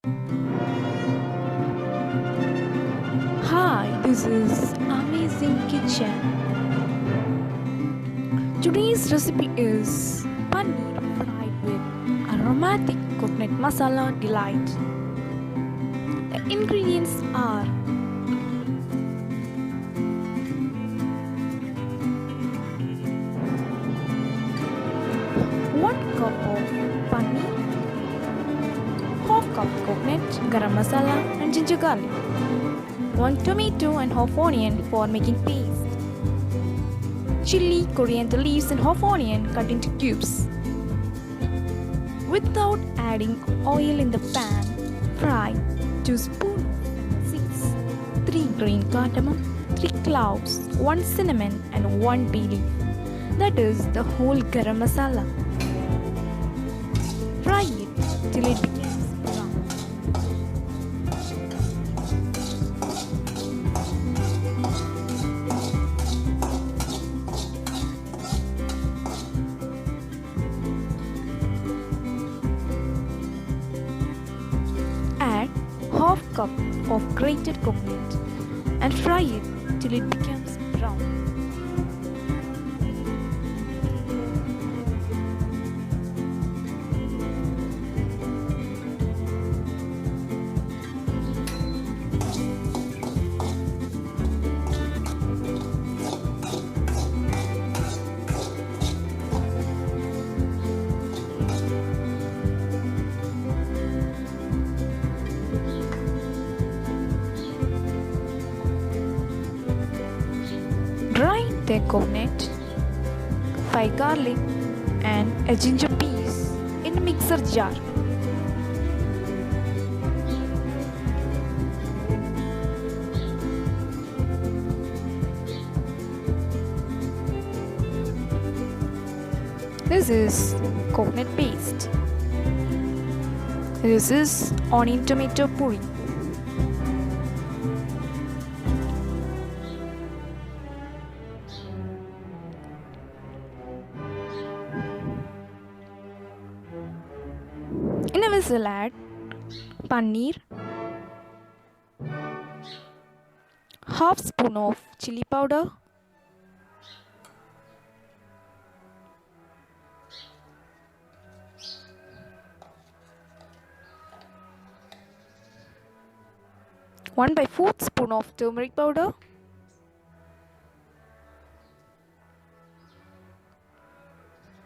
Hi, this is Amazing Kitchen. Today's recipe is paneer fried with aromatic coconut masala delight. The ingredients are 1 cup of paneer, half cup coconut, garam masala and ginger garlic, 1 tomato and half onion for making paste, chili, coriander leaves and half onion cut into cubes. Without adding oil in the pan, fry 2 spoons of seeds, 3 green cardamom, 3 cloves, 1 cinnamon and 1 bay leaf. That is the whole garam masala. Fry it till it becomes brown. Add half cup of grated coconut and fry it till it becomes brown. Grind the coconut, 5 garlic and a ginger piece in a mixer jar. This is coconut paste. This is onion tomato puree. In a vessel add paneer, half spoon of chili powder, one by 4th spoon of turmeric powder,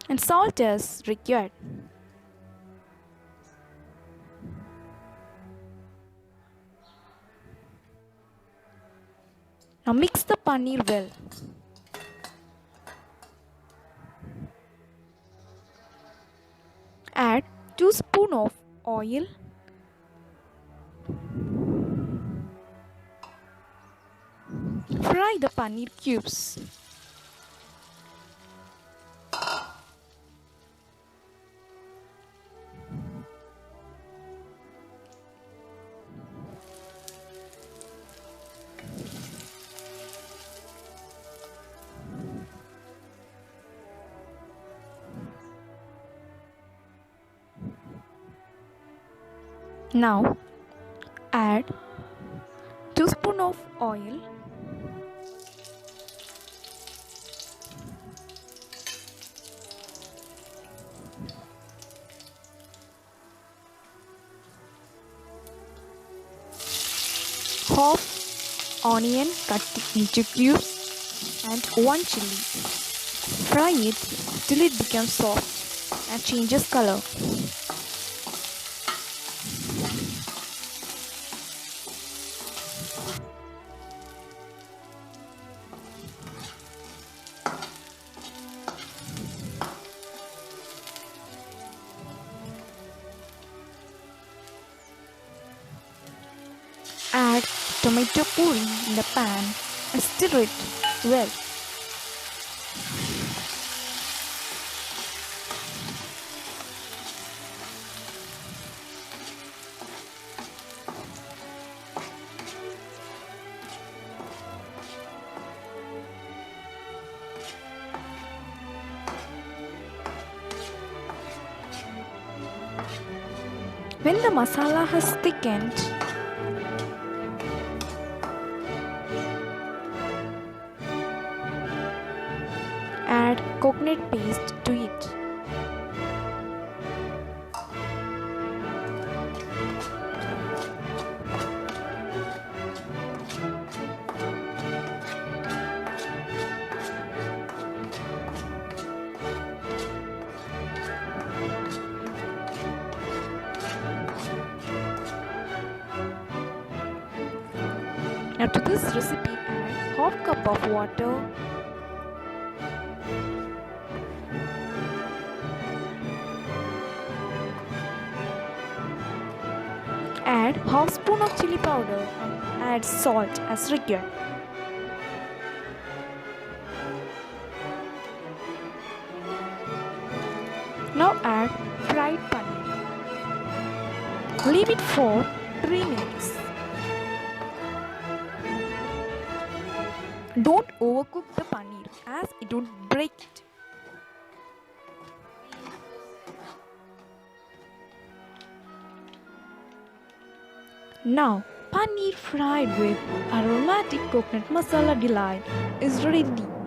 and salt as required. Now mix the paneer well. Add 2 spoon of oil. Fry the paneer cubes. Now add 2 spoon of oil. Half onion cut into cubes and 1 chili. Fry it till it becomes soft and changes color. Add tomato puree in the pan and stir it well. When the masala has thickened, add coconut paste to it. Now to this recipe add half cup of water, add half spoon of chili powder and add salt as required. Now add fried paneer. Leave it for 3 minutes. Don't overcook the paneer as it would break it. Now, paneer fried with aromatic coconut masala delight is ready.